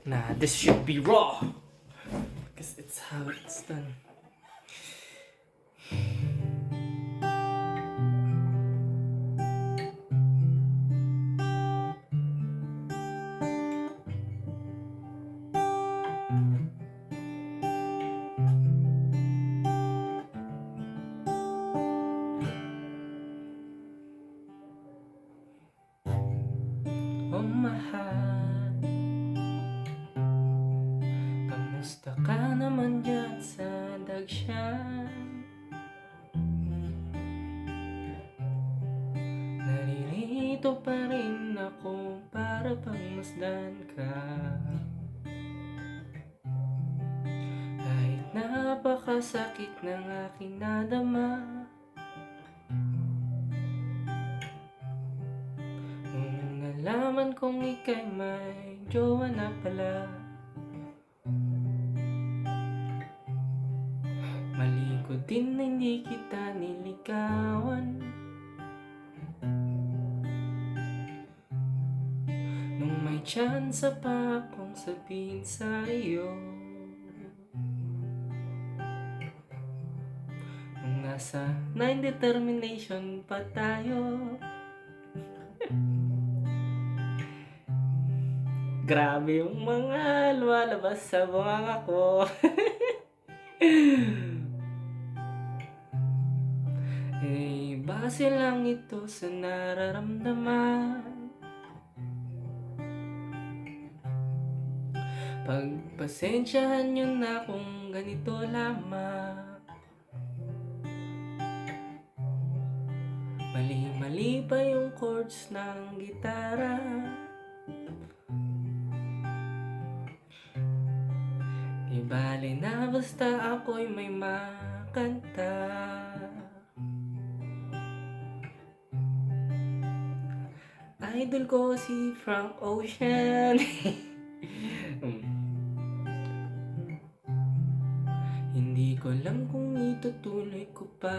Nah, this should be raw. Because it's how it's done. Oh, mahal, kamusta ka naman dyan sa Dagsyan? Naririto pa rin ako para pagmasdan ka. Kahit napakasakit ng aking nadama, nung nalaman kong ika'y may jowa na pala. Mali ko din na hindi kita niligawan. Nung may tsansa pa akong sabihin sa iyo, nung nasa 9 determination pa tayo. Grabe yung mga lumalabas sa bunganga ko. Eh, base lang ito sa nararamdaman. Pagpasensyahan nyo na kung ganito lamang. Mali-mali pa yung chords ng gitara. Di bale na basta ako'y may makanta. Idol ko si Frank Ocean. Hindi ko alam kung itutuloy ko pa.